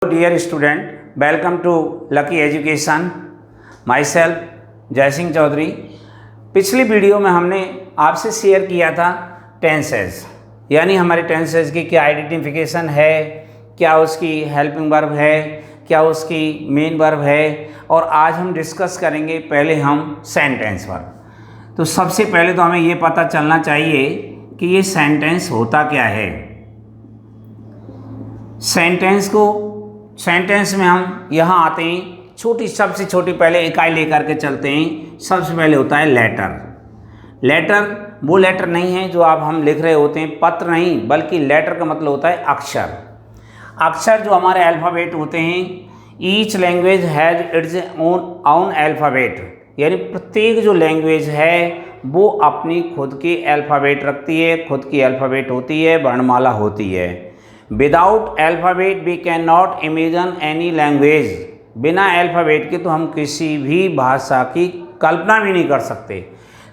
Dear student, welcome to Lucky Education. Myself जय सिंह चौधरी। पिछली video में हमने आपसे शेयर किया था टेंसेस, यानी हमारे टेंसेस की क्या आइडेंटिफिकेशन है, क्या उसकी हेल्पिंग वर्ब है, क्या उसकी मेन वर्ब है, और आज हम डिस्कस करेंगे पहले हम सेंटेंस वर्ब। तो सबसे पहले तो हमें ये पता चलना चाहिए कि ये सेंटेंस होता क्या है। सेंटेंस में हम यहाँ आते हैं, सबसे छोटी पहले इकाई लेकर के चलते हैं। सबसे पहले होता है लेटर। लेटर वो लेटर नहीं है जो आप हम लिख रहे होते हैं, पत्र नहीं, बल्कि लेटर का मतलब होता है अक्षर। अक्षर जो हमारे अल्फ़ाबेट होते हैं, each language has its own alphabet, यानी प्रत्येक जो लैंग्वेज है वो अपनी खुद की अल्फ़ाबेट रखती है, खुद की अल्फ़ाबेट होती है, वर्णमाला होती है। Without alphabet we can not imagine any language. बिना अल्फ़ाबेट के तो हम किसी भी भाषा की कल्पना भी नहीं कर सकते।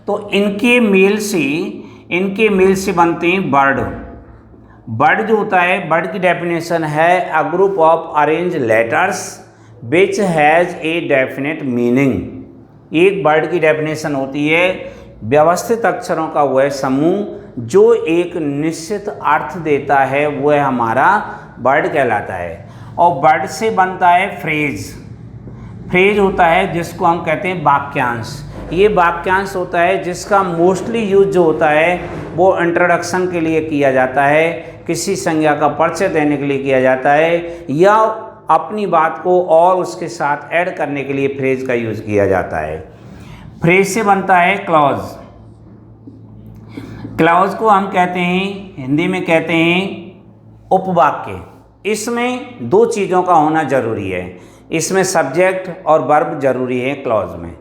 तो इनके मेल से बनते हैं वर्ड। वर्ड जो होता है, वर्ड की डेफिनेशन है a group of arrange letters which has a definite meaning. एक वर्ड की डेफिनेशन होती है व्यवस्थित अक्षरों का वह समूह जो एक निश्चित अर्थ देता है, वह हमारा वर्ड कहलाता है। और वर्ड से बनता है फ्रेज। फ्रेज होता है जिसको हम कहते हैं वाक्यांश। ये वाक्यांश होता है जिसका मोस्टली यूज जो होता है वो इंट्रोडक्शन के लिए किया जाता है, किसी संज्ञा का परिचय देने के लिए किया जाता है, या अपनी बात को और उसके साथ ऐड करने के लिए फ्रेज का यूज किया जाता है। फ्रेज से बनता है क्लॉज। क्लॉज को हम कहते हैं, हिंदी में कहते हैं उपवाक्य। इसमें दो चीज़ों का होना जरूरी है, इसमें सब्जेक्ट और वर्ब जरूरी है क्लॉज में।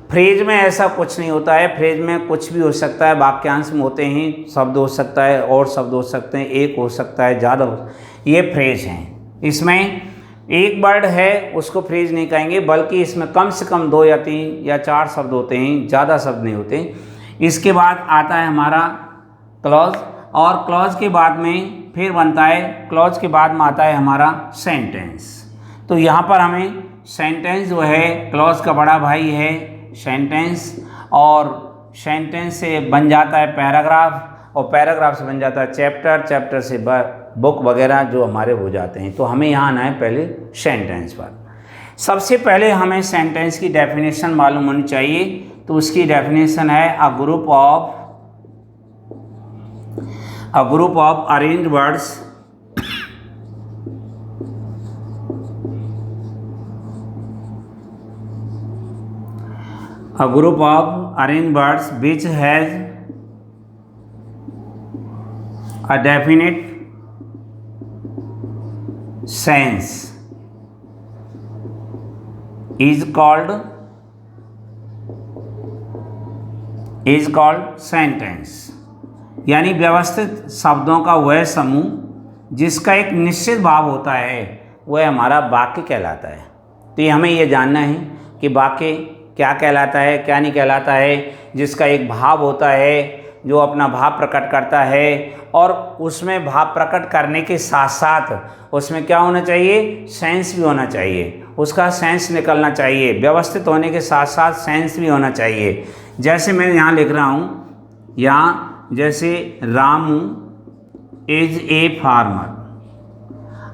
फ्रेज में ऐसा कुछ नहीं होता है। फ्रेज में कुछ भी हो सकता है। वाक्यांश में होते हैं शब्द हो सकता है, और शब्द हो सकते हैं, एक हो सकता है, ज़्यादा हो। ये फ्रेज हैं। इसमें एक वर्ड है उसको फ्रेज नहीं कहेंगे, बल्कि इसमें कम से कम 2 या 3 या 4 शब्द होते हैं, ज़्यादा शब्द नहीं होते। इसके बाद आता है हमारा क्लॉज, और क्लॉज के बाद में फिर बनता है, क्लॉज के बाद में आता है हमारा सेंटेंस। तो यहाँ पर हमें सेंटेंस जो है क्लॉज का बड़ा भाई है सेंटेंस, और सेंटेंस से बन जाता है पैराग्राफ, और पैराग्राफ से बन जाता है चैप्टर, चैप्टर से बुक वगैरह जो हमारे हो जाते हैं। तो हमें यहाँ आना है पहले सेंटेंस पर। सबसे पहले हमें सेंटेंस की डेफिनेशन मालूम होनी चाहिए। तो उसकी डेफिनेशन है a group of arrange words which has a definite sense is called sentence. यानी व्यवस्थित शब्दों का वह समूह जिसका एक निश्चित भाव होता है, वह हमारा वाक्य कहलाता है। तो ये हमें ये जानना है कि वाक्य क्या कहलाता है, क्या नहीं कहलाता है। जिसका एक भाव होता है, जो अपना भाव प्रकट करता है, और उसमें भाव प्रकट करने के साथ साथ उसमें क्या होना चाहिए, सेंस भी होना चाहिए। उसका सेंस निकलना चाहिए। व्यवस्थित होने के साथ साथ सेंस भी होना चाहिए। जैसे मैं यहाँ लिख रहा हूँ, यहाँ जैसे रामू इज ए फार्मर।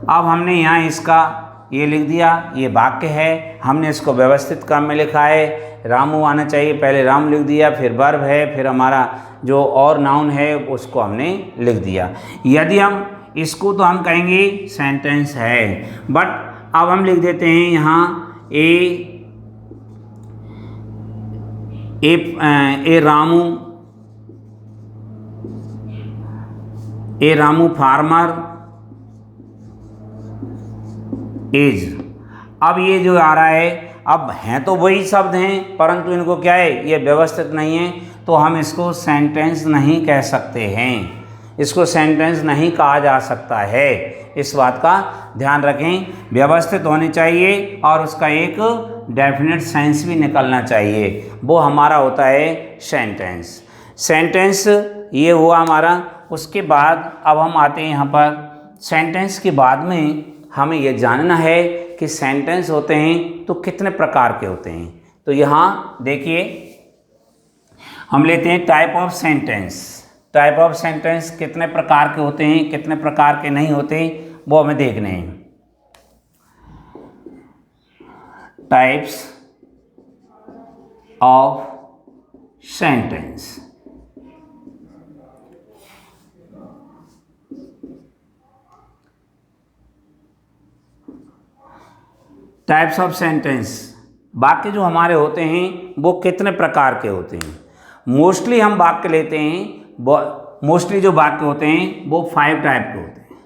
अब हमने यहाँ इसका ये लिख दिया, ये वाक्य है, हमने इसको व्यवस्थित क्रम में लिखा है। रामू आना चाहिए, पहले राम लिख दिया, फिर वर्ब है, फिर हमारा जो और नाउन है उसको हमने लिख दिया। यदि हम इसको तो हम कहेंगे सेंटेंस है, बट अब हम लिख देते हैं यहाँ ए रामू फार्मर इज। अब ये जो आ रहा है, अब हैं तो वही शब्द हैं, परंतु इनको क्या है, ये व्यवस्थित नहीं है, तो हम इसको सेंटेंस नहीं कह सकते हैं। इसको सेंटेंस नहीं कहा जा सकता है। इस बात का ध्यान रखें। व्यवस्थित होनी चाहिए और उसका एक डेफिनेट सेंस भी निकलना चाहिए, वो हमारा होता है सेंटेंस। सेंटेंस ये हुआ हमारा। उसके बाद अब हम आते हैं यहाँ पर सेंटेंस के बाद में हमें ये जानना है कि सेंटेंस होते हैं तो कितने प्रकार के होते हैं। तो यहाँ देखिए हम लेते हैं type of sentence. Type of sentence कितने प्रकार के होते हैं, कितने प्रकार के नहीं होते, वो हमें देखने हैं। Types of sentence. Types of sentence, वाक्य जो हमारे होते हैं वो कितने प्रकार के होते हैं। मोस्टली हम वाक्य लेते हैं, मोस्टली जो वाक्य होते हैं वो 5 टाइप के होते हैं।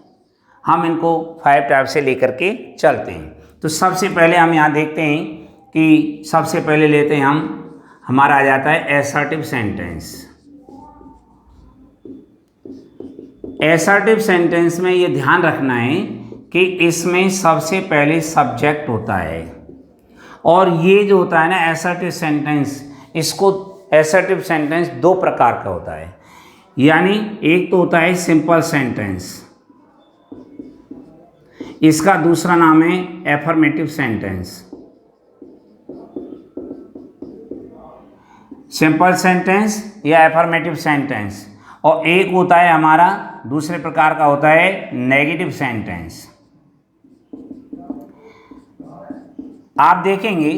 हम इनको 5 टाइप से लेकर के चलते हैं। तो सबसे पहले हम यहाँ देखते हैं कि सबसे पहले लेते हैं हमारा आ जाता है एसर्टिव सेंटेंस। एसर्टिव सेंटेंस में ये ध्यान रखना है कि इसमें सबसे पहले सब्जेक्ट होता है। और ये जो होता है ना एसर्टिव सेंटेंस, इसको एसर्टिव सेंटेंस 2 प्रकार का होता है। यानी एक तो होता है सिंपल सेंटेंस, इसका दूसरा नाम है एफर्मेटिव सेंटेंस। सिंपल सेंटेंस या एफर्मेटिव सेंटेंस। और एक होता है हमारा दूसरे प्रकार का होता है नेगेटिव सेंटेंस। आप देखेंगे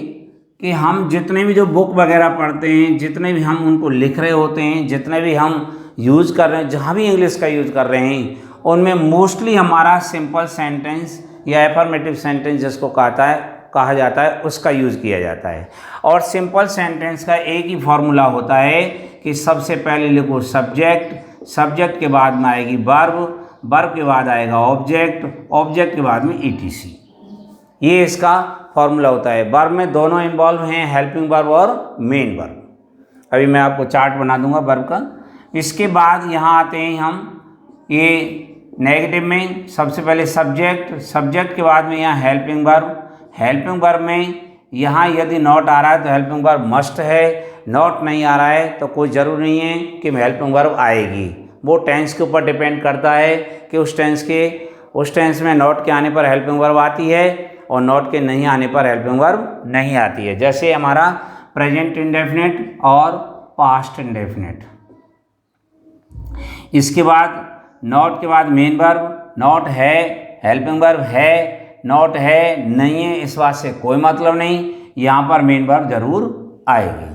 कि हम जितने भी जो बुक वगैरह पढ़ते हैं, जितने भी हम उनको लिख रहे होते हैं, जितने भी हम यूज़ कर रहे हैं, जहाँ भी इंग्लिश का यूज़ कर रहे हैं, उनमें मोस्टली हमारा सिंपल सेंटेंस या एफर्मेटिव सेंटेंस जिसको कहा जाता है उसका यूज़ किया जाता है। और सिंपल सेंटेंस का एक ही फॉर्मूला होता है कि सबसे पहले लिखो सब्जेक्ट, सब्जेक्ट के बाद में आएगी वर्ब, वर्ब के बाद आएगा ऑब्जेक्ट, ऑब्जेक्ट के बाद में ईटीसी। ये इसका फॉर्मूला होता है। वर्ब में दोनों इन्वॉल्व हैं, हेल्पिंग वर्ब और मेन वर्ब। अभी मैं आपको चार्ट बना दूंगा वर्ब का। इसके बाद यहाँ आते हैं हम ये नेगेटिव में, सबसे पहले सब्जेक्ट, सब्जेक्ट के बाद में यहाँ हेल्पिंग वर्ब, हेल्पिंग वर्ब में यहाँ यदि नॉट आ रहा है तो हेल्पिंग वर्ब मस्ट है, नॉट नहीं आ रहा है तो कोई ज़रूरी नहीं है कि हेल्पिंग वर्ब आएगी। वो टेंस के ऊपर डिपेंड करता है कि उस टेंस में नॉट के आने पर हेल्पिंग वर्ब आती है और नॉट के नहीं आने पर हेल्पिंग वर्ब नहीं आती है। जैसे हमारा प्रेजेंट इंडेफिनिट और पास्ट इंडेफिनिट। इसके बाद नॉट के बाद मेन वर्ब, नॉट है, हेल्पिंग वर्ब है, नॉट है, नहीं है, इस बात से कोई मतलब नहीं, यहाँ पर मेन वर्ब जरूर आएगी।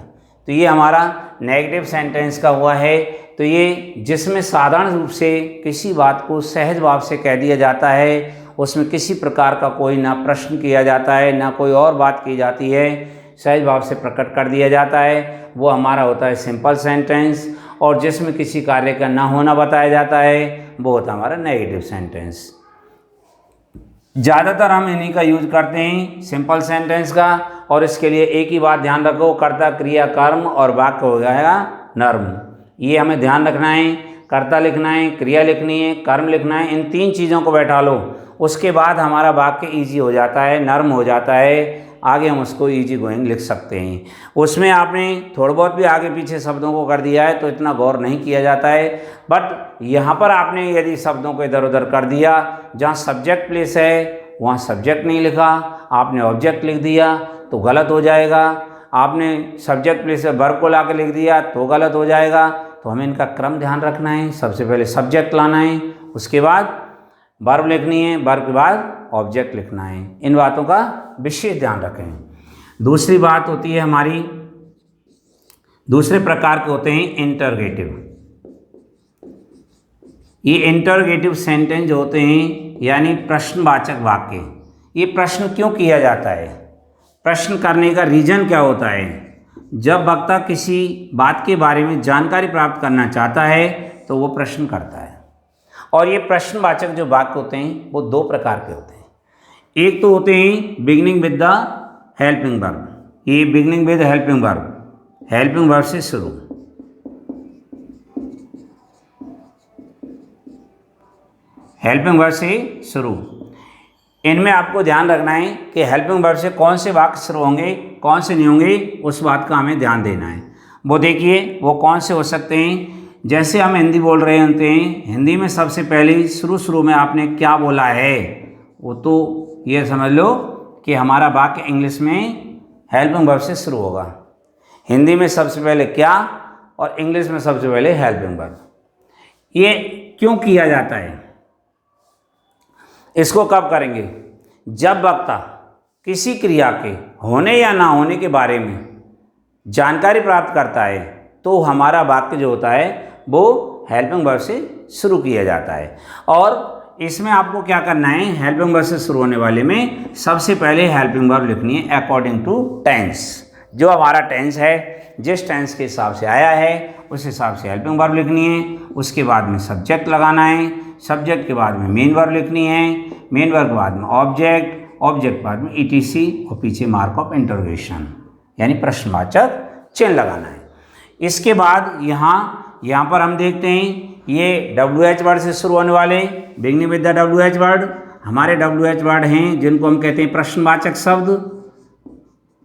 तो ये हमारा नेगेटिव सेंटेंस का हुआ है। तो ये जिसमें साधारण रूप से किसी बात को सहज भाव से कह दिया जाता है, उसमें किसी प्रकार का कोई ना प्रश्न किया जाता है ना कोई और बात की जाती है, सहज भाव से प्रकट कर दिया जाता है, वो हमारा होता है सिंपल सेंटेंस। और जिसमें किसी कार्य का ना होना बताया जाता है वो होता है हमारा नेगेटिव सेंटेंस। ज़्यादातर हम इन्हीं का यूज करते हैं सिंपल सेंटेंस का। और इसके लिए एक ही बात ध्यान रखो, कर्ता क्रिया कर्म और वाक्य हो जाएगा नर्म। ये हमें ध्यान रखना है, कर्ता लिखना है, क्रिया लिखनी है, कर्म लिखना है, इन 3 चीज़ों को बैठा लो, उसके बाद हमारा वाक्य ईजी हो जाता है, नर्म हो जाता है, आगे हम उसको ईजी गोइंग लिख सकते हैं। उसमें आपने थोड़ा बहुत भी आगे पीछे शब्दों को कर दिया है तो इतना गौर नहीं किया जाता है। बट यहाँ पर आपने यदि शब्दों को इधर उधर कर दिया, जहाँ सब्जेक्ट प्लेस है वहाँ सब्जेक्ट नहीं लिखा, आपने ऑब्जेक्ट लिख दिया तो गलत हो जाएगा। आपने सब्जेक्ट प्लेस से वर्ब को ला के लिख दिया तो गलत हो जाएगा। तो हमें इनका क्रम ध्यान रखना है। सबसे पहले सब्जेक्ट लाना है, उसके बाद वर्ब लिखनी है, वर्ब के बाद ऑब्जेक्ट लिखना है। इन बातों का विशेष ध्यान रखें। दूसरी बात होती है हमारी, दूसरे प्रकार के होते हैं इंटरोगेटिव। ये इंटरोगेटिव सेंटेंस जो होते हैं यानी प्रश्नवाचक वाक्य। ये प्रश्न क्यों किया जाता है, प्रश्न करने का रीजन क्या होता है? जब वक्ता किसी बात के बारे में जानकारी प्राप्त करना चाहता है तो वो प्रश्न करता है। और ये प्रश्नवाचक जो वाक्य होते हैं वो 2 प्रकार के होते हैं। एक तो होते हैं beginning with the helping verb. ये beginning with helping verb, helping verb से शुरू, हेल्पिंग वर्ब से शुरू। इनमें आपको ध्यान रखना है कि हेल्पिंग वर्ब से कौन से वाक्य शुरू होंगे, कौन से नहीं होंगे, उस बात का हमें ध्यान देना है। वो देखिए वो कौन से हो सकते हैं। जैसे हम हिंदी बोल रहे होते हैं, हिंदी में सबसे पहले शुरू में आपने क्या बोला है वो तो ये समझ लो कि हमारा वाक्य इंग्लिश में हेल्पिंग वर्ब से शुरू होगा। हिंदी में सबसे पहले क्या और इंग्लिश में सबसे पहले हेल्पिंग वर्ब। ये क्यों किया जाता है? इसको कब करेंगे? जब वक्ता किसी क्रिया के होने या ना होने के बारे में जानकारी प्राप्त करता है तो हमारा वाक्य जो होता है वो हेल्पिंग वर्ब से शुरू किया जाता है। और इसमें आपको क्या करना है, हेल्पिंग वर्ब से शुरू होने वाले में सबसे पहले हेल्पिंग वर्ब लिखनी है अकॉर्डिंग टू टेंस। जो हमारा टेंस है, जिस टेंस के हिसाब से आया है उस हिसाब से हेल्पिंग वर्ब लिखनी है। उसके बाद में सब्जेक्ट लगाना है, सब्जेक्ट के बाद में मेन वर्ब लिखनी है, मेन वर्ब के बाद में ऑब्जेक्ट, ऑब्जेक्ट के बाद में ईटीसी और पीछे मार्क ऑफ इंटरोगेशन यानी प्रश्नवाचक चिन्ह लगाना है। इसके बाद यहाँ पर हम देखते हैं ये WH वर्ड से शुरू होने वाले beginning with the WH word, हमारे WH वर्ड हैं जिनको हम कहते हैं प्रश्नवाचक शब्द।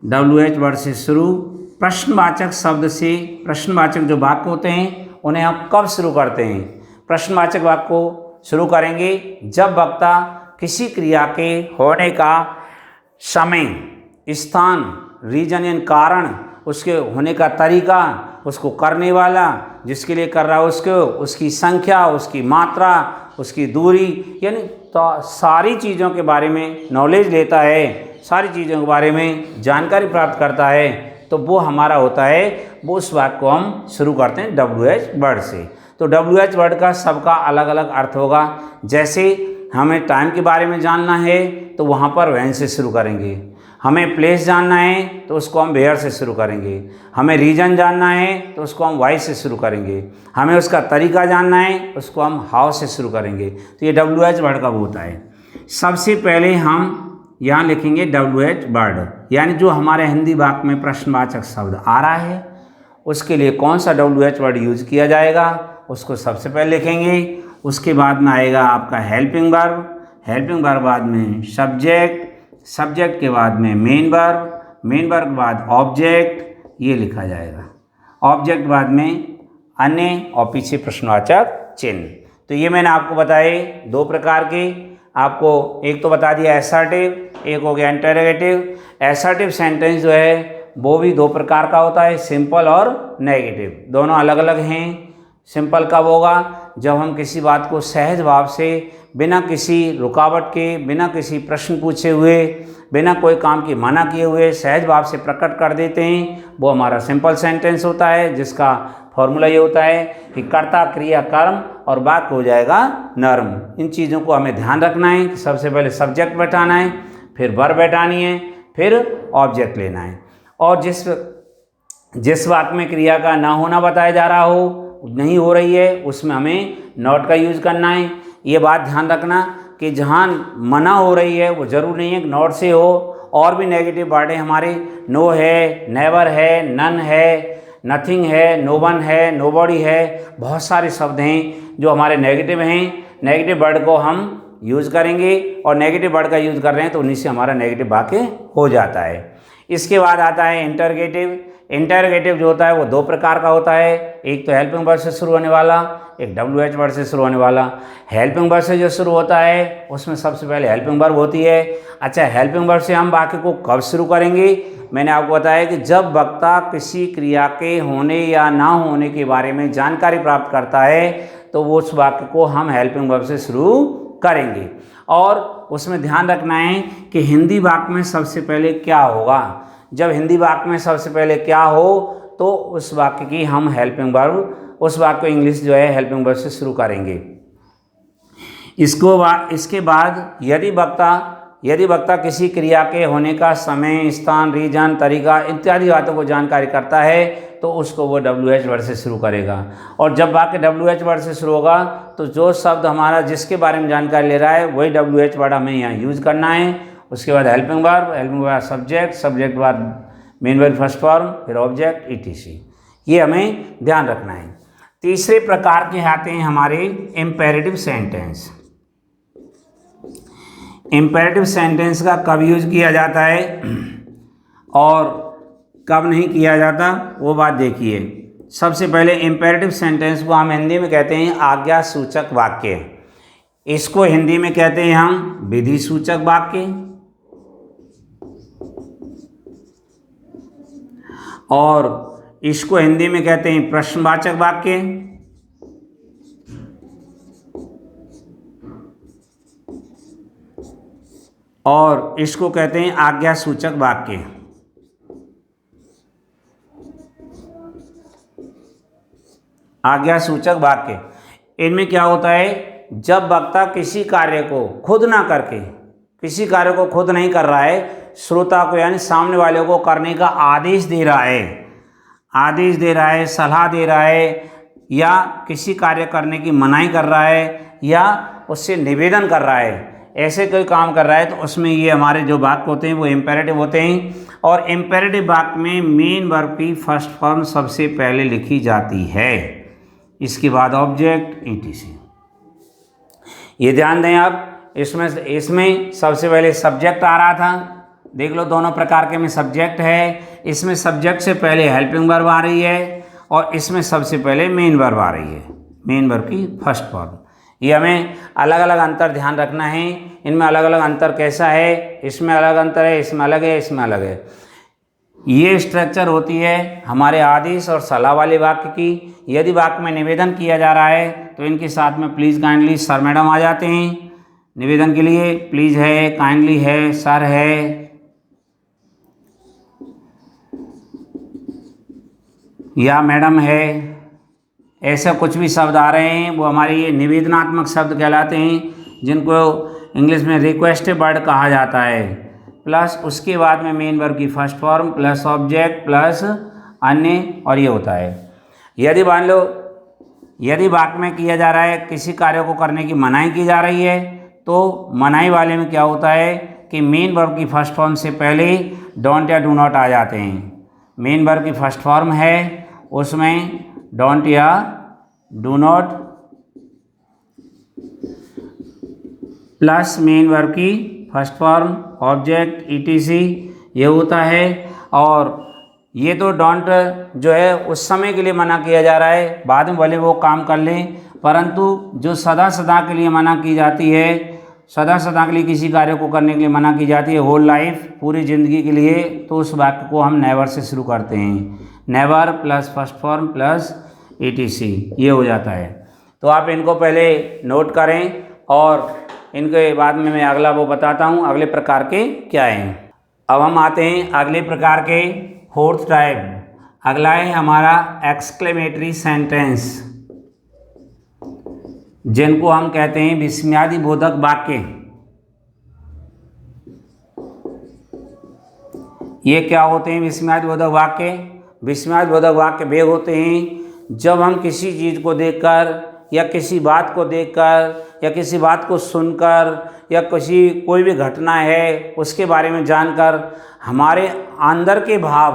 WH वर्ड से शुरू प्रश्नवाचक शब्द से, प्रश्नवाचक जो वाक्य होते हैं उन्हें हम कब शुरू करते हैं? प्रश्नवाचक वाक्य को शुरू करेंगे जब वक्ता किसी क्रिया के होने का समय, स्थान, रीजन यानी कारण, उसके होने का तरीका, उसको करने वाला जिसके लिए कर रहा है उसको, उसकी संख्या, उसकी मात्रा, उसकी दूरी, यानी तो सारी चीज़ों के बारे में नॉलेज लेता है, सारी चीज़ों के बारे में जानकारी प्राप्त करता है, तो वो हमारा होता है, वो उस वाक्य को हम शुरू करते हैं WH वर्ड से। तो WH वर्ड का सबका अलग अलग अर्थ होगा। जैसे हमें टाइम के बारे में जानना है तो वहाँ पर व्हेन से शुरू करेंगे, हमें प्लेस जानना है तो उसको हम वेयर से शुरू करेंगे, हमें रीजन जानना है तो उसको हम वाई से शुरू करेंगे, हमें उसका तरीका जानना है उसको हम हाउ से शुरू करेंगे। तो ये WH वर्ड का वो होता है। सबसे पहले हम यहाँ लिखेंगे WH वर्ड, यानी जो हमारे हिंदी वाक्य में प्रश्नवाचक शब्द आ रहा है उसके लिए कौन सा WH वर्ड यूज किया जाएगा उसको सबसे पहले लिखेंगे। उसके बाद में आएगा आपका हेल्पिंग वर्ब, हेल्पिंग वर्ब बाद में सब्जेक्ट, सब्जेक्ट के बाद में मेन वर्ब, मेन वर्ब के बाद ऑब्जेक्ट, ये लिखा जाएगा। ऑब्जेक्ट बाद में अन्य और पीछे प्रश्नवाचक चिन्ह। तो ये मैंने आपको बताए दो प्रकार के, आपको एक तो बता दिया असर्टिव, एक हो गया इंटरोगेटिव। असर्टिव सेंटेंस जो है वो भी दो प्रकार का होता है, सिंपल और नेगेटिव, दोनों अलग अलग हैं। सिंपल कब होगा? जब हम किसी बात को सहज भाव से, बिना किसी रुकावट के, बिना किसी प्रश्न पूछे हुए, बिना कोई काम की मना किए हुए सहज भाव से प्रकट कर देते हैं, वो हमारा सिंपल सेंटेंस होता है, जिसका फॉर्मूला ये होता है कि कर्ता, क्रिया, कर्म और वाक्य हो जाएगा नर्म। इन चीज़ों को हमें ध्यान रखना है कि सबसे पहले सब्जेक्ट बैठाना है, फिर वर्ब बैठानी है, फिर ऑब्जेक्ट लेना है। और जिस वाक्य में क्रिया का ना होना बताया जा रहा हो, नहीं हो रही है, उसमें हमें नॉट का यूज़ करना है। ये बात ध्यान रखना कि जहाँ मना हो रही है वो ज़रूर नहीं है कि नॉट से हो। और भी नेगेटिव वर्ड है हमारे, नो है, नेवर है, नन है, नथिंग है, नो वन है, नो बॉडी है, बहुत सारे शब्द हैं जो हमारे नेगेटिव हैं। नेगेटिव वर्ड को हम यूज़ करेंगे और नेगेटिव वर्ड का यूज़ कर रहे हैं तो उन्हीं से हमारा नेगेटिव वाक्य हो जाता है। इसके बाद आता है इंटरोगेटिव। इंटरोगेटिव जो होता है वो दो प्रकार का होता है, एक तो हेल्पिंग वर्ब से शुरू होने वाला, एक WH वर्ड से शुरू होने वाला। हेल्पिंग वर्ब से जो शुरू होता है उसमें सबसे पहले हेल्पिंग वर्ब होती है। अच्छा, हेल्पिंग वर्ब से हम वाक्य को कब शुरू करेंगे? मैंने आपको बताया कि जब वक्ता किसी क्रिया के होने या ना होने के बारे में जानकारी प्राप्त करता है तो वो उस वाक्य को हम हेल्पिंग वर्ब से शुरू करेंगे। और उसमें ध्यान रखना है कि हिंदी वाक्य में सबसे पहले क्या होगा। जब हिंदी वाक्य में सबसे पहले क्या हो तो उस वाक्य की हम हेल्पिंग वर्ब, उस वाक्य को इंग्लिश जो है हेल्पिंग वर्ब से शुरू करेंगे। इसके बाद यदि वक्ता किसी क्रिया के होने का समय, स्थान, रीजन, तरीका इत्यादि बातों को जानकारी करता है तो उसको वो WH वर्ड से शुरू करेगा। और जब वाक्य WH वर्ड से शुरू होगा तो जो शब्द हमारा जिसके बारे में जानकारी ले रहा है वही WH वर्ड हमें यहाँ यूज़ करना है। उसके बाद helping verb, helping verb subject, subject verb main verb first form, फिर ऑब्जेक्ट, ETC। ये हमें ध्यान रखना है। तीसरे प्रकार के आते हैं हमारे इम्पेरेटिव सेंटेंस। इम्पेरेटिव सेंटेंस का कब यूज किया जाता है और कब नहीं किया जाता वो बात देखिए। सबसे पहले इम्पेरेटिव सेंटेंस को हम हिंदी में कहते हैं आज्ञा सूचक वाक्य। इसको हिंदी में कहते हैं हम विधि सूचक वाक्य, और इसको हिंदी में कहते हैं प्रश्नवाचक वाक्य, और इसको कहते हैं आज्ञा सूचक वाक्य। आज्ञा सूचक वाक्य, इनमें क्या होता है, जब वक्ता किसी कार्य को खुद ना करके, किसी कार्य को खुद नहीं कर रहा है, श्रोता को यानी सामने वाले को करने का आदेश दे रहा है, आदेश दे रहा है, सलाह दे रहा है, या किसी कार्य करने की मनाही कर रहा है, या उससे निवेदन कर रहा है, ऐसे कोई काम कर रहा है, तो उसमें ये हमारे जो वाक्य होते हैं वो इम्पेरेटिव होते हैं। और इम्पेरेटिव वाक्य में मेन वर्ब की फर्स्ट फॉर्म सबसे पहले लिखी जाती है, इसके बाद ऑब्जेक्ट etc। ये ध्यान दें आप, इसमें सबसे पहले सब्जेक्ट आ रहा था, देख लो दोनों प्रकार के में सब्जेक्ट है, इसमें सब्जेक्ट से पहले हेल्पिंग वर्ब आ रही है, और इसमें सबसे पहले मेन वर्ब आ रही है, मेन वर्ब की फर्स्ट फॉर्म। ये हमें अलग अलग अंतर ध्यान रखना है, इनमें अलग अलग अंतर कैसा है, इसमें अलग अंतर है, इसमें अलग है, इसमें अलग है। ये स्ट्रक्चर होती है हमारे आदेश और सलाह वाले वाक्य की। यदि वाक्य में निवेदन किया जा रहा है तो इनके साथ में प्लीज़ काइंडली सर मैडम आ जाते हैं निवेदन के लिए, प्लीज़ है, काइंडली है, सर है, या मैडम है, ऐसा कुछ भी शब्द आ रहे हैं वो हमारे ये निवेदनात्मक शब्द कहलाते हैं, जिनको इंग्लिश में रिक्वेस्टिव वर्ड कहा जाता है। प्लस उसके बाद में मेन वर्ब की first form plus object plus अन्य, और ये होता है। यदि मान लो यदि वाक्य में किया जा रहा है, किसी कार्य को करने की मनाही की जा रही है, तो मनाही वाले में क्या होता है कि मेन वर्ब की फर्स्ट फॉर्म से पहले डोंट या डू नॉट आ जाते हैं। मेन वर्ब की फर्स्ट फॉर्म है, उसमें डोंट या do not plus main verb की फर्स्ट फॉर्म ऑब्जेक्ट etc ये होता है। और ये तो डोंट जो है उस समय के लिए मना किया जा रहा है, बाद में भले वो काम कर लें, परंतु जो सदा सदा के लिए मना की जाती है, सदा सदा के लिए किसी कार्य को करने के लिए मना की जाती है, होल लाइफ पूरी ज़िंदगी के लिए, तो उस वाक्य को हम नेवर से शुरू करते हैं। Never plus first form plus etc ये हो जाता है। तो आप इनको पहले नोट करें, और इनके बाद में मैं अगला वो बताता हूँ अगले प्रकार के क्या हैं। अब हम आते हैं अगले प्रकार के फोर्थ टाइप। अगला है हमारा एक्सक्लेमेटरी सेंटेंस, जिनको हम कहते हैं विस्मयादि बोधक वाक्य। ये क्या होते हैं विस्मयादि बोधक वाक्य? विस्मयादि बोधक वाक्य वे होते हैं जब हम किसी चीज़ को देखकर या किसी बात को देखकर या किसी बात को सुनकर या कोई भी घटना है उसके बारे में जानकर हमारे अंदर के भाव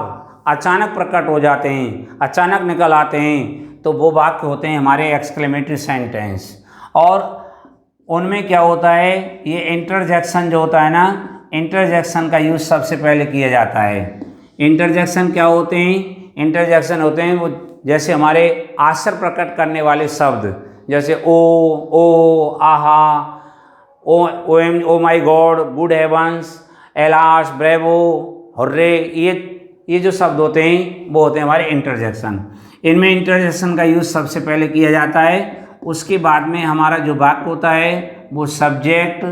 अचानक प्रकट हो जाते हैं, अचानक निकल आते हैं, तो वो वाक्य होते हैं हमारे एक्सक्लेमेटरी सेंटेंस। और उनमें क्या होता है, ये इंटरजेक्शन जो होता है ना, इंटरजेक्शन का यूज़ सबसे पहले किया जाता है। इंटरजेक्शन क्या होते हैं? इंटरजेक्शन होते हैं वो जैसे हमारे आश्चर्य प्रकट करने वाले शब्द, जैसे oh, aha, oh my God, good heavens, alas, bravo, hurray, ये जो शब्द होते हैं वो होते हैं हमारे इंटरजेक्शन। इनमें इंटरजेक्शन का यूज़ सबसे पहले किया जाता है। उसके बाद में हमारा जो वाक्य होता है वो सब्जेक्ट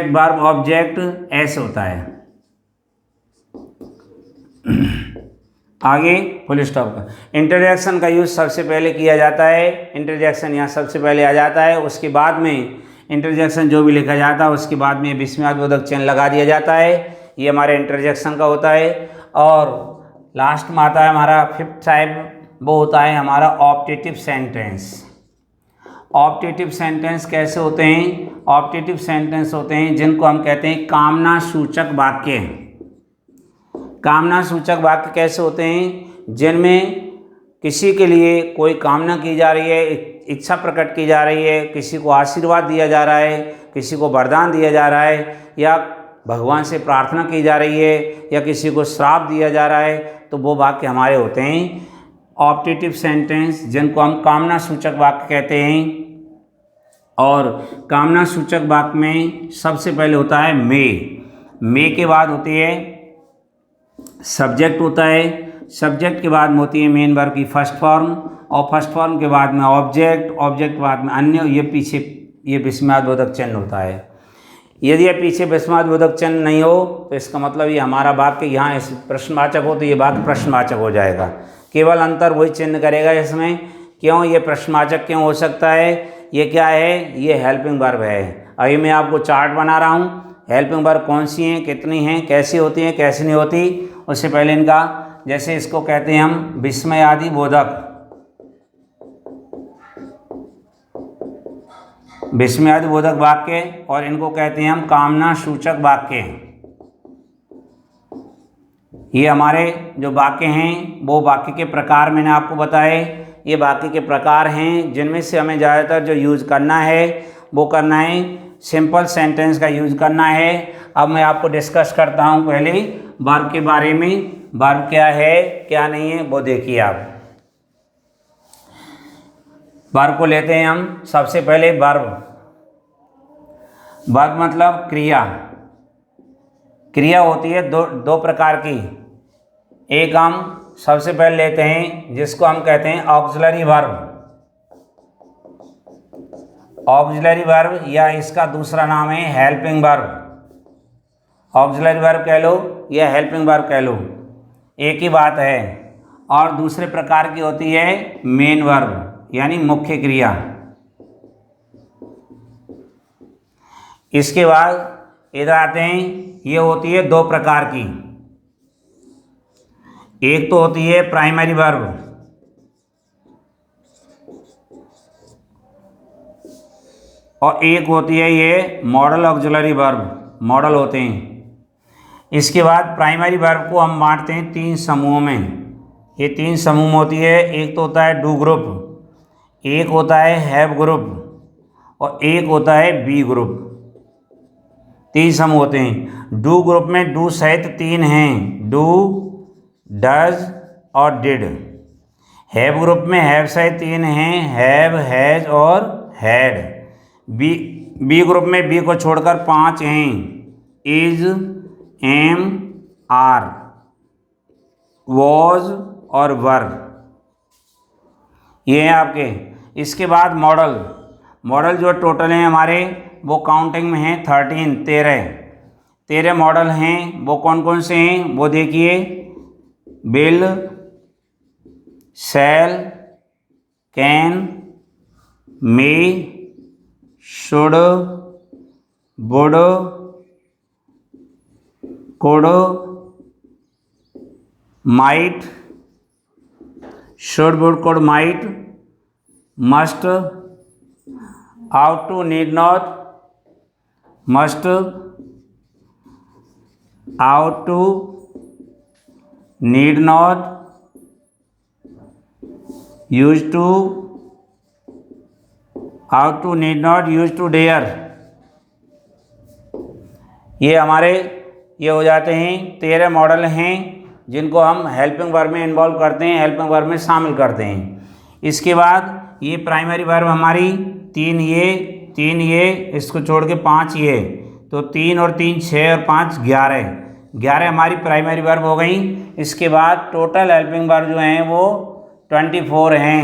वर्ब ऑब्जेक्ट ऐसे होता है। आगे फुल स्टॉप का इंटरजेक्शन का यूज़ सबसे पहले किया जाता है। इंटरजेक्शन यहाँ सबसे पहले आ जाता है, उसके बाद में इंटरजेक्शन जो भी लिखा जाता है उसके बाद में विस्मयादिबोधक चिन्ह लगा दिया जाता है। ये हमारे इंटरजेक्शन का होता है। और लास्ट में आता है हमारा फिफ्थ टाइप, वो होता है हमारा ऑप्टेटिव सेंटेंस। ऑप्टेटिव सेंटेंस कैसे होते हैं? ऑप्टेटिव सेंटेंस होते हैं जिनको हम कहते हैं कामना सूचक वाक्य। कामना सूचक वाक्य कैसे होते हैं? जिनमें किसी के लिए कोई कामना की जा रही है, इच्छा प्रकट की जा रही है, किसी को आशीर्वाद दिया जा रहा है, किसी को वरदान दिया जा रहा है, या भगवान से प्रार्थना की जा रही है, या किसी को श्राप दिया जा रहा है, तो वो वाक्य हमारे होते हैं ऑप्टेटिव सेंटेंस, जिनको हम कामना सूचक वाक्य कहते हैं। और कामना सूचक वाक्य में सबसे पहले होता है मे के बाद होती है सब्जेक्ट होता है, सब्जेक्ट के बाद में होती है मेन वर्ब की फर्स्ट फॉर्म, और फर्स्ट फॉर्म के बाद में ऑब्जेक्ट के बाद में अन्य, ये पीछे ये विस्मयादिबोधक चिन्ह होता है। यदि ये पीछे विस्मयादिबोधक चिन्ह नहीं हो तो इसका मतलब ये हमारा वाक्य यहाँ इस प्रश्नवाचक हो तो ये वाक्य प्रश्नवाचक हो जाएगा। केवल अंतर वही चिन्ह करेगा इसमें, क्यों ये प्रश्नवाचक क्यों हो सकता है, ये क्या है, ये हेल्पिंग वर्ब है। अभी मैं आपको चार्ट बना रहा हूँ, हेल्पिंग वर्ब कौन सी हैं, कितनी हैं, कैसी होती हैं, कैसी नहीं होती। उससे पहले इनका, जैसे इसको कहते हैं हम विस्मयादिबोधक वाक्य, और इनको कहते हैं हम कामना सूचक वाक्य। ये हमारे जो वाक्य हैं वो वाक्य के प्रकार मैंने आपको बताए, ये वाक्य के प्रकार हैं जिनमें से हमें ज़्यादातर जो यूज़ करना है वो करना है सिंपल सेंटेंस का यूज़ करना है। अब मैं आपको डिस्कस करता हूँ पहले वर्ब के बारे में, वर्ब क्या है क्या नहीं है वो देखिए आप। वर्ब को लेते हैं हम सबसे पहले वर्ब मतलब क्रिया। क्रिया होती है दो प्रकार की। एक हम सबसे पहले लेते हैं जिसको हम कहते हैं ऑक्सिलरी वर्ब। ऑक्सिलरी वर्ब या इसका दूसरा नाम है हेल्पिंग वर्ब। ऑक्सिलरी वर्ब कह लो या हेल्पिंग वर्ब कह लो, एक ही बात है। और दूसरे प्रकार की होती है मेन वर्ब यानी मुख्य क्रिया। इसके बाद इधर आते हैं, ये होती है दो प्रकार की। एक तो होती है प्राइमरी वर्ब और एक होती है ये मॉडल ऑक्सिलरी वर्ब, मॉडल होते हैं। इसके बाद प्राइमरी वर्ब को हम बांटते हैं तीन समूहों में। ये तीन समूह होती है, एक तो होता है डू ग्रुप, एक होता है हैव ग्रुप और एक होता है बी ग्रुप। तीन समूह होते हैं। डू ग्रुप में डू सहित तीन हैं, डू, डज और डिड। हैव ग्रुप में हैव सहित तीन हैं, हैव, हैज और हैड। बी ग्रुप में बी को छोड़कर पांच हैं, इज, एम, आर, वॉज और वर। ये हैं आपके। इसके बाद मॉडल जो टोटल हैं हमारे वो काउंटिंग में हैं 13 मॉडल हैं। वो कौन कौन से हैं वो देखिए, will, shall, can, may, should, would, could, might, should, would, could, might, must, ought to, need not, must, ought to, need not, used to, ought to, need not, used to, dare। ये हमारे ये हो जाते हैं 13 model हैं जिनको हम helping verb में इन्वॉल्व करते हैं, हेल्पिंग वर्ब में शामिल करते हैं। इसके बाद ये प्राइमरी वर्ब हमारी तीन ये इसको छोड़ के पाँच ये, तो 3 और 3 6 और 5 11 हमारी प्राइमरी वर्ब हो गई। इसके बाद टोटल हेल्पिंग वर्ब जो हैं वो 24 हैं।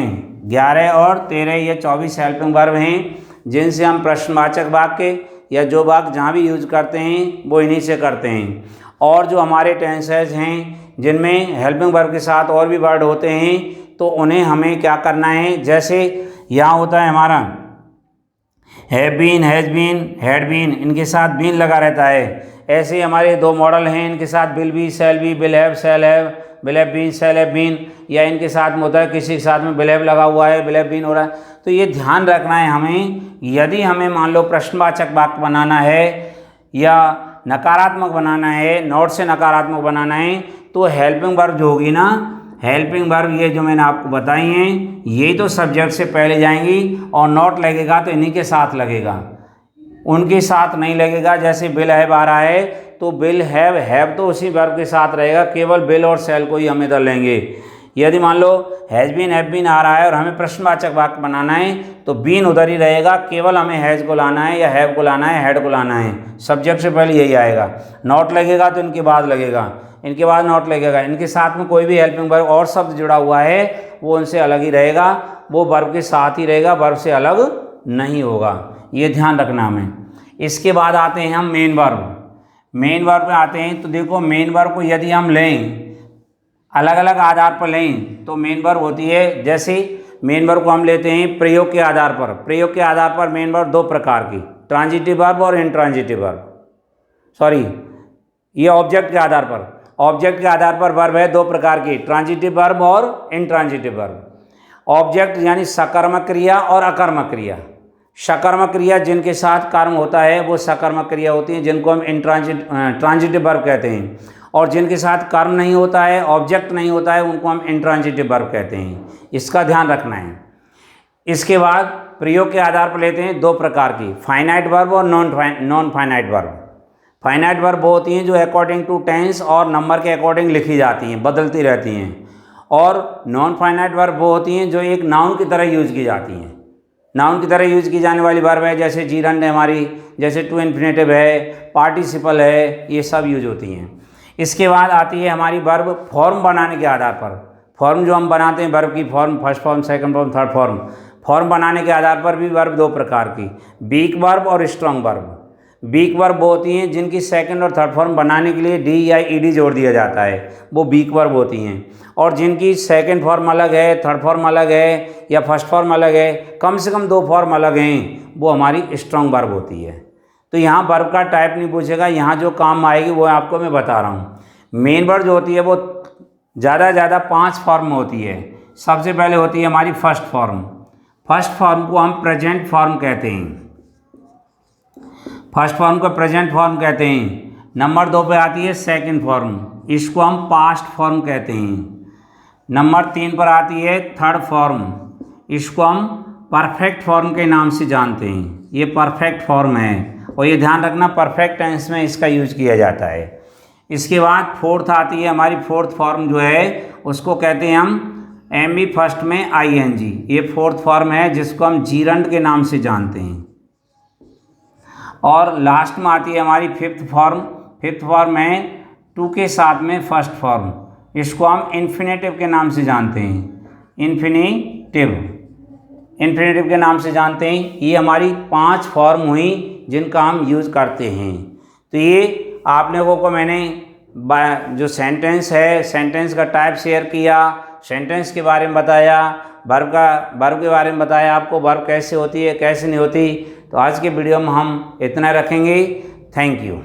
11 और 13 ये 24 हेल्पिंग वर्ब हैं जिनसे हम प्रश्नवाचक वाक्य या जो वाक्य जहाँ भी यूज करते हैं वो इन्हीं से करते हैं। और जो हमारे टेंसेज हैं जिनमें हेल्पिंग वर्ब के साथ और भी वर्ड होते हैं तो उन्हें हमें क्या करना है, जैसे यहाँ होता है हमारा have been, has been, had been, इनके साथ बीन लगा रहता है। ऐसे हमारे दो मॉडल हैं, इनके साथ will be, shall be, will have, shall have, will have been, shall have been, या इनके साथ में होता है किसी के साथ में विल हैव लगा हुआ है, विल हैव बीन हो रहा है। तो ये ध्यान रखना है हमें, यदि हमें मान लो प्रश्नवाचक वाक्य बनाना है या नकारात्मक बनाना है, नॉट से नकारात्मक बनाना है, तो हेल्पिंग वर्ब जो होगी ना, हेल्पिंग वर्ब ये जो मैंने आपको बताई हैं यही तो सब्जेक्ट से पहले जाएंगी और नॉट लगेगा तो इन्हीं के साथ लगेगा, उनके साथ नहीं लगेगा। जैसे विल हैव आ रहा है तो विल हैव तो उसी वर्ब के साथ रहेगा, केवल विल और शैल को ही हम इधर लेंगे। यदि मान लो हैज़ बीन हैव बीन आ रहा है और हमें प्रश्नवाचक वाक्य बनाना है तो बीन उधर ही रहेगा, केवल हमें हैज़ को लाना है या हैव को लाना है, हैड को लाना है। सब्जेक्ट से पहले यही आएगा। नॉट लगेगा तो इनके बाद लगेगा, इनके बाद नॉट लगेगा। इनके साथ में कोई भी हेल्पिंग वर्ब और शब्द जुड़ा हुआ है वो उनसे अलग ही रहेगा, वो वर्ब के साथ ही रहेगा, वर्ब से अलग नहीं होगा। ये ध्यान रखना हमें। इसके बाद आते हैं हम मेन वर्ब। मेन वर्ब पे आते हैं तो देखो मेन वर्ब को यदि हम लें अलग अलग आधार पर लें तो मेन वर्ब होती है, जैसे मेन वर्ब को हम लेते हैं प्रयोग के आधार पर। प्रयोग के आधार पर मेन वर्ब दो प्रकार की, ट्रांजिटिव वर्ब और इंट्रांजिटिव वर्ब। सॉरी, ये ऑब्जेक्ट के आधार पर, ऑब्जेक्ट के आधार पर वर्ब है दो प्रकार की, ट्रांजिटिव वर्ब और इंट्रांजिटिव वर्ब। ऑब्जेक्ट यानी सकर्मक क्रिया और अकर्मक क्रिया। सकर्मक क्रिया जिनके साथ कर्म होता है वो सकर्मक क्रिया होती है, जिनको हम ट्रांजिटिव वर्ब कहते हैं, और जिनके साथ कर्म नहीं होता है, ऑब्जेक्ट नहीं होता है, उनको हम इंट्रांजिटिव वर्ब कहते हैं। इसका ध्यान रखना है। इसके बाद प्रयोग के आधार पर लेते हैं दो प्रकार की, फाइनाइट वर्ब और non finite verb. Finite verb वो होती हैं जो अकॉर्डिंग टू टेंस और नंबर के अकॉर्डिंग लिखी जाती हैं, बदलती रहती हैं। और नॉन फाइनाइट वर्ब वो होती हैं जो एक नाउन की तरह यूज़ की जाती हैं। नाउन की तरह यूज़ की जाने वाली वर्ब है जैसे जीरंड है हमारी, जैसे टू इन्फिनेटिव है, पार्टिसिपल है, ये सब यूज होती हैं। इसके बाद आती है हमारी वर्ब फॉर्म बनाने के आधार पर। फॉर्म जो हम बनाते हैं वर्ब की form, first form, second form, third form, form बनाने के आधार पर भी वर्ब दो प्रकार की, वीक वर्ब और स्ट्रॉन्ग वर्ब। वीक वर्ब वो होती हैं जिनकी सेकंड और थर्ड फॉर्म बनाने के लिए डी या ईडी जोड़ दिया जाता है, वो वीक वर्ब होती हैं। और जिनकी सेकंड फॉर्म अलग है, थर्ड फॉर्म अलग है या फर्स्ट फॉर्म अलग है, कम से कम दो फॉर्म अलग हैं, वो हमारी स्ट्रॉन्ग वर्ब होती है। तो यहाँ वर्ब का टाइप नहीं पूछेगा, यहाँ जो काम आएगी वो आपको मैं बता रहा हूँ। मेन वर्ब जो होती है वो ज़्यादा ज़्यादा 5 फॉर्म में होती है। सबसे पहले होती है हमारी फर्स्ट फॉर्म। फर्स्ट फॉर्म को हम प्रेजेंट फॉर्म कहते हैं। फर्स्ट फॉर्म को प्रेजेंट फॉर्म कहते हैं। नंबर 2 पे आती है सेकंड फॉर्म, इसको हम पास्ट फॉर्म कहते हैं। नंबर 3 पर आती है थर्ड फॉर्म, इसको हम परफेक्ट फॉर्म के नाम से जानते हैं। ये परफेक्ट फॉर्म है और ये ध्यान रखना परफेक्ट टेंस में इसका यूज किया जाता है। इसके बाद फोर्थ आती है हमारी फोर्थ फॉर्म जो है उसको कहते हैं हम एम फर्स्ट में आईएनजी। ये फोर्थ फॉर्म है जिसको हम जीरंड के नाम से जानते हैं। और लास्ट में आती है हमारी फिफ्थ फॉर्म। फिफ्थ फॉर्म है टू के साथ में फर्स्ट फॉर्म, इसको हम इन्फिनेटिव के नाम से जानते हैं। इन्फिनेटिव के नाम से जानते हैं। ये हमारी 5 फॉर्म हुई जिनका हम यूज़ करते हैं। तो ये आप लोगों को मैंने जो सेंटेंस है, सेंटेंस का टाइप शेयर किया, सेंटेंस के बारे में बताया, वर्ब के बारे में बताया आपको, वर्ब कैसे होती है कैसे नहीं होती। तो आज के वीडियो में हम इतना रखेंगे। Thank you.